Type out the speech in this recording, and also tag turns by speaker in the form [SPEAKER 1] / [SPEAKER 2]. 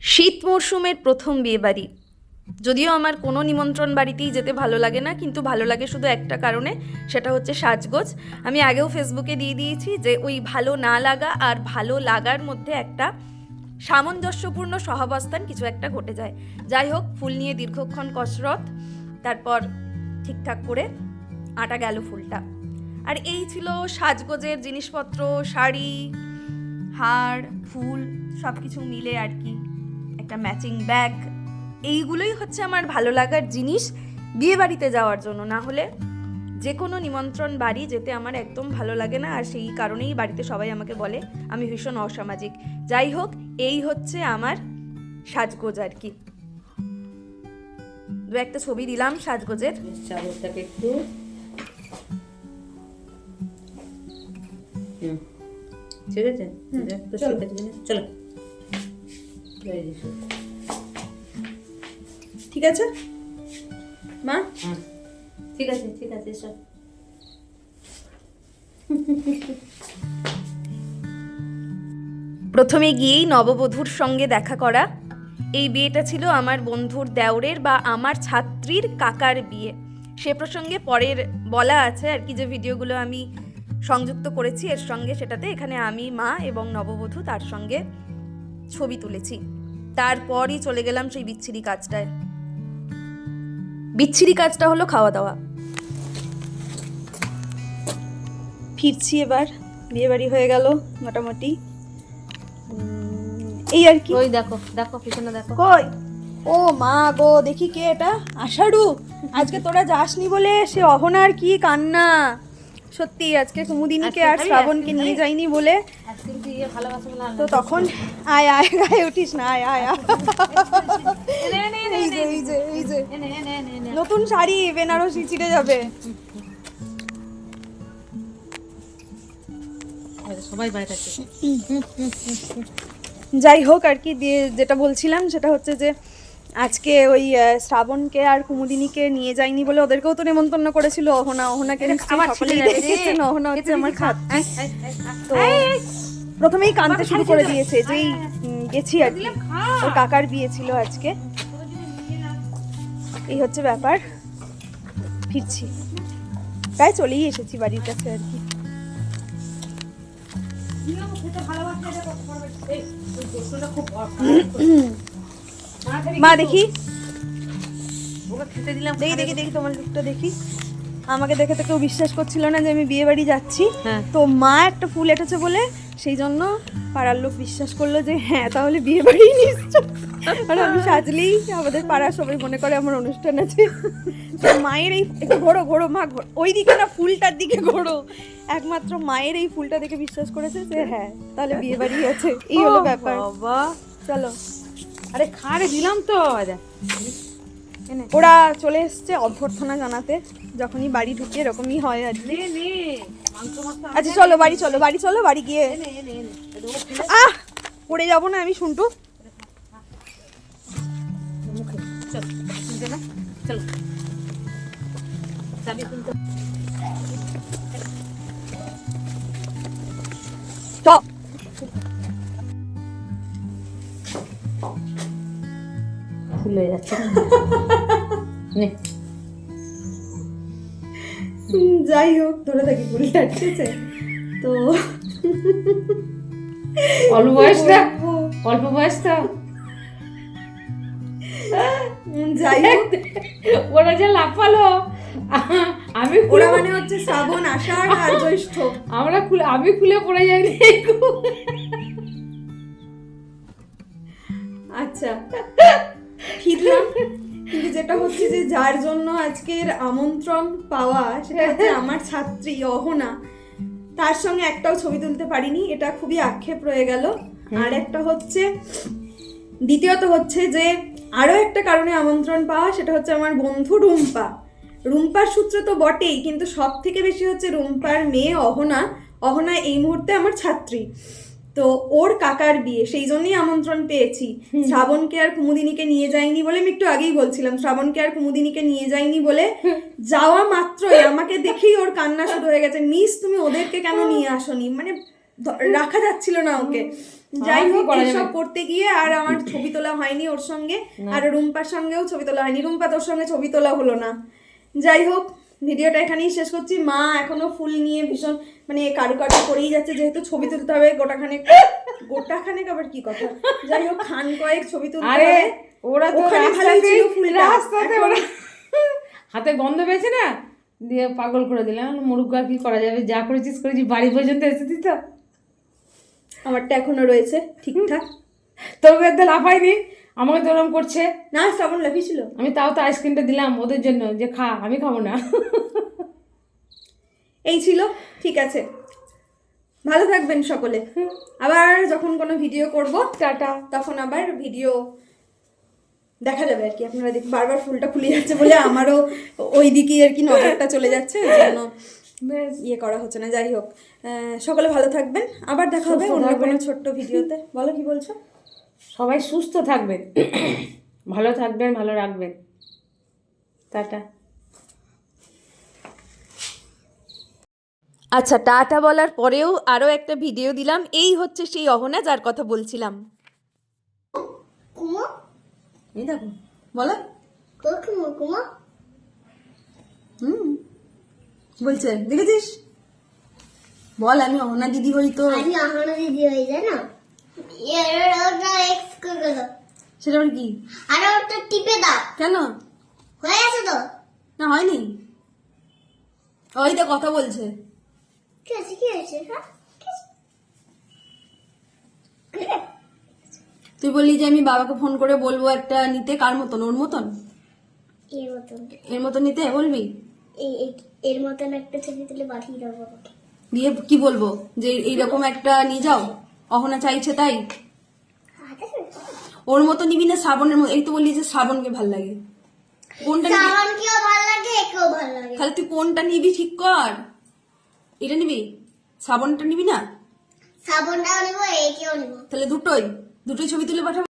[SPEAKER 1] শীত মরশুমের প্রথম বিয়েবাড়ি। যদিও আমার কোনো নিমন্ত্রণ বাড়িতেই যেতে ভালো লাগে না, কিন্তু ভালো লাগে শুধু একটা কারণে, সেটা হচ্ছে সাজগোজ। আমি আগেও ফেসবুকে দিয়ে দিয়েছি যে ওই ভালো না লাগা আর ভালো লাগার মধ্যে একটা সামঞ্জস্যপূর্ণ সহাবস্থান কিছু একটা ঘটে যায়। যাই হোক, ফুল নিয়ে দীর্ঘক্ষণ কসরত, তারপর ঠিকঠাক করে আটা গেল ফুলটা। আর এই ছিল সাজগোজের জিনিসপত্র, শাড়ি, হার, ফুল, সব কিছু মিলে আর কি একটা ম্যাচিং ব্যাগ। এইগুলোই হচ্ছে আমার ভালো লাগার জিনিস বিয়ে বাড়িতে যাওয়ার জন্য। না হলে যে কোনো নিমন্ত্রণ বাড়ি যেতে আমার একদম ভালো লাগে না, আর সেই কারণেই বাড়িতে সবাই আমাকে বলে আমি ভীষণ অসামাজিক। যাই হোক, এই হচ্ছে আমার সাজগোজ আর কি। দু একটা ছবি দিলাম সাজগোজের।
[SPEAKER 2] চাদরটাকে একটু ঠিক আছে, চলো
[SPEAKER 1] ঠিক আছে মা,
[SPEAKER 2] ঠিক আছে ঠিক আছে সব।
[SPEAKER 1] প্রথমে গিয়েই নববধূর সঙ্গে দেখা করা। এই বিয়েটা ছিল আমার বন্ধুর দেওরের বা আমার ছাত্রীর কাকার বিয়ে। সে প্রসঙ্গে পরের বলা আছে আর কি, যে ভিডিওগুলো আমি সংযুক্ত করেছি এর সঙ্গে, সেটাতে এখানে আমি, মা এবং নববধূ তার সঙ্গে ছবি তুলেছি। তারপরই চলে গেলাম সেই বিচ্ছিরি কাজটায়। বিচ্ছিরি কাজটা হলো খাওয়া দাওয়া। ফিরছি এবার, বিয়ে বাড়ি হয়ে গেল মোটামুটি, এই আর কি।
[SPEAKER 2] ওই দেখো দেখো পিছনে দেখো।
[SPEAKER 1] কই? ও মা গো, দেখি কে এটা? আষাঢ়ু, আজকে তোরা যাসনি বলে সে অহনার কি কান্না। সত্যি আজকে কুমুদিনীকে আর শ্রাবণকে নিয়ে যাইনি বলে, তো তখন আয় আয় গায়ে উঠিস না, আয় আয় আয়। এই যে এই যে এই যে নতুন শাড়ি বেনারসি ছিঁড়ে যাবে।
[SPEAKER 2] সবাই বাইরে আছে।
[SPEAKER 1] যাই হোক আর কি, দিয়ে যেটা বলছিলাম সেটা হচ্ছে যে আজকে ওই শ্রাবণকে আর কুমুদিনীকে নিয়ে যায়নি বলে ওদেরকেও তো নেমন্তন্ন করেছিল অহনা। অহনাকে সকলেই দেখেছেন, অহনা হচ্ছে আমার খাত। তো প্রথমেই কাঁদতে শুরু করে দিয়েছে যেই গেছি আর কি, ওর কাকার বিয়ে ছিল আজকে। এই হচ্ছে ব্যাপার, ফিরছি, প্রায় চলেই এসেছি বাড়ির কাছে আর কি। মা দেখি, দেখি দেখি দেখি তোমার লুকটা দেখি। আমাকে দেখে তো কেউ বিশ্বাস করছিল না যে আমি বিয়ে বাড়ি যাচ্ছি, তো মা একটা ফুল এঁটেছে বলে সেই জন্য পাড়ার লোক বিশ্বাস করলো যে হ্যাঁ তাহলে বিয়ে বাড়ি নিশ্চয়। আর আমি সাজলেই আমাদের পাড়ার সবাই মনে করে আমার অনুষ্ঠান আছে। তো মায়ের এই একটু ঘোরো ঘোরো মা, ওই দিকে না ফুলটার দিকে ঘোরো। একমাত্র মায়ের এই ফুলটা দেখে বিশ্বাস করেছে যে হ্যাঁ তাহলে বিয়ে বাড়ি আছে। এই হলো ব্যাপার। বাবা চলো,
[SPEAKER 2] আরে খাড়ে দিলাম তো।
[SPEAKER 1] ওরা চলে এসছে অভ্যর্থনা জানাতে, যখনই বাড়ি ঢুকে এরকমই হয় আর কি। আচ্ছা চলো বাড়ি, চলো বাড়ি, চলো বাড়ি গিয়ে আহ পড়ে যাবো না আমি শুনটু।
[SPEAKER 2] চলো ফুল হয়ে যাচ্ছে।
[SPEAKER 1] যাই হোক, ধরে থাকি ফুলটা, ঠিক আছে? তো
[SPEAKER 2] অল্প বয়সটা, অল্প বয়সটা
[SPEAKER 1] যাই হোক,
[SPEAKER 2] ওরা যে লাফালো, আমি
[SPEAKER 1] ওরা মানে হচ্ছে শ্রাবণ, আষাঢ় আর জ্যৈষ্ঠ।
[SPEAKER 2] আমরা খুলে, আমি খুলে পড়ে যাইনি।
[SPEAKER 1] আচ্ছা ফিরলাম, কিন্তু যেটা হচ্ছে যে যার জন্য আজকের আমন্ত্রণ পাওয়া সেটা হচ্ছে আমার ছাত্রী অহনা, তার সঙ্গে একটাও ছবি তুলতে পারিনি, এটা খুবই আক্ষেপ রয়ে গেল। আর একটা হচ্ছে, দ্বিতীয়ত হচ্ছে যে আরো একটা কারণে আমন্ত্রণ পাওয়া, সেটা হচ্ছে আমার বন্ধু রুম্পা। রুম্পার সূত্র তো বটেই, কিন্তু সব থেকে বেশি হচ্ছে রুম্পার মেয়ে অহনা। অহনা এই মুহূর্তে আমার ছাত্রী, তো ওর কাকার বিয়ে, সেই জন্যই আমন্ত্রণ পেয়েছি। শ্রাবণকে আর কুমুদিনীকে নিয়ে যাইনি বলে, আমি একটু আগেই বলছিলাম, শ্রাবণকে আর কুমুদিনীকে নিয়ে যাইনি বলে যাওয়া মাত্রই আমাকে দেখেই ওর কান্না শুরু হয়ে গেছে, মিস তুমি ওদেরকে কেন নিয়ে আসনি, মানে রাখা যাচ্ছিল না ওকে। যাই
[SPEAKER 2] কি
[SPEAKER 1] হোক
[SPEAKER 2] করা যাবে?
[SPEAKER 1] এইসব করতে গিয়ে আর আমার ছবি তোলা হয়নি ওর সঙ্গে, আর রুম্পার সঙ্গেও ছবি তোলা হয়নি, রুম্পা তোর সঙ্গে ছবি তোলা হলো না। যাই হোক ভিডিওটা এখানেই শেষ করছি। মা এখনো ফুল নিয়ে ভীষণ মানে কারুকার্য করেই যাচ্ছে, যেহেতু ছবি তুলতে হবে গোটাখানেক আবার কি কথা, যাই হোক খান কয়েক ছবি তুলতে
[SPEAKER 2] আরে
[SPEAKER 1] হবে।
[SPEAKER 2] ওরা তো
[SPEAKER 1] ওখানে ভালোই ছিল ফুলটা,
[SPEAKER 2] রাস্তাতে
[SPEAKER 1] এখন-
[SPEAKER 2] ওরা হাতে গন্ধ পেয়েছে না, দিয়ে পাগল করে দিলাম। মুরুগ আর কি করা যাবে, যা করেছিস বাড়ি পর্যন্ত এসেছিস তো।
[SPEAKER 1] আমারটা এখনো রয়েছে ঠিকঠাক।
[SPEAKER 2] তোর তো লাফাইনি, আমাকে তো ওরম করছে।
[SPEAKER 1] না শ্রাবণ লাফিয়েছিল।
[SPEAKER 2] আমি তাও তো আইসক্রিমটা দিলাম ওদের জন্য, যে খা, আমি খাবো না।
[SPEAKER 1] এই ছিল, ঠিক আছে, ভালো থাকবেন সকলে। আবার যখন কোনো ভিডিও করব
[SPEAKER 2] টাটা।
[SPEAKER 1] তখন আবার ভিডিও দেখা যাবে আর কি। আপনারা দেখ, বারবার ফুলটা ফুলে যাচ্ছে বলে আমারও ওই দিকেই আর কি নজরটা চলে যাচ্ছে, ওই জন্য
[SPEAKER 2] বেশ,
[SPEAKER 1] ইয়ে করা হচ্ছে না। যাই হোক সকলে ভালো থাকবেন, আবার দেখা হবে
[SPEAKER 2] সুস্থ
[SPEAKER 1] অন্য
[SPEAKER 2] থাকবেন।
[SPEAKER 1] কোনো ছোট্ট ভিডিওতে। বলো কি বলছো?
[SPEAKER 2] সবাই সুস্থ থাকবেন, ভালো থাকবেন, ভালো রাখবেন। টাটা।
[SPEAKER 1] আচ্ছা, টাটা বলার পরেও আরও একটা ভিডিও দিলাম। এই হচ্ছে সেই অহনা যার কথা বলছিলাম।
[SPEAKER 3] কুমো
[SPEAKER 1] এই দেখো, বলো।
[SPEAKER 3] কুমো কুমো
[SPEAKER 1] বলছে দেখেছিস, বল আমি অহনা দিদি হই তো।
[SPEAKER 3] আমি আহানা দিদি হয়ে যায় না, এর ওটা এক্স করে দাও,
[SPEAKER 1] সেটা আবার কি?
[SPEAKER 3] আর ওটা টিপে দাও।
[SPEAKER 1] কেন?
[SPEAKER 3] হয়ে গেছে তো?
[SPEAKER 1] না হয়নি, ওই তো কথা বলছে।
[SPEAKER 3] কি আছে কি আছে? হ্যাঁ কি আছে?
[SPEAKER 1] তুই বললি যে আমি বাবাকে ফোন করে বলবো একটা নিতে, কার মতন? ওর মতন,
[SPEAKER 3] এর মতন
[SPEAKER 1] এর মতন নিতে বলবি?
[SPEAKER 3] এর মতন একটা ছবি তুলে পাঠিয়ে দাও বাবাকে।
[SPEAKER 1] দিয়ে কি বলবো যে এইরকম একটা নিয়ে যাও, অহনা চাইছে তাই? ওর মতো নিবি না শ্রাবণের মতো? এই তো বললি যে শ্রাবণকে ভাল লাগে, কোনটা নিবি?
[SPEAKER 3] শ্রাবণকেও ভালো লাগে, একেও ভালো লাগে।
[SPEAKER 1] তাহলে তুই কোনটা নিবি ঠিক কর। এটা নিবি, শ্রাবণটা নিবি না?
[SPEAKER 3] শ্রাবণটাও নিবো, একেও নিবো।
[SPEAKER 1] তাহলে দুটোই ছবি তুলে পাঠাবো।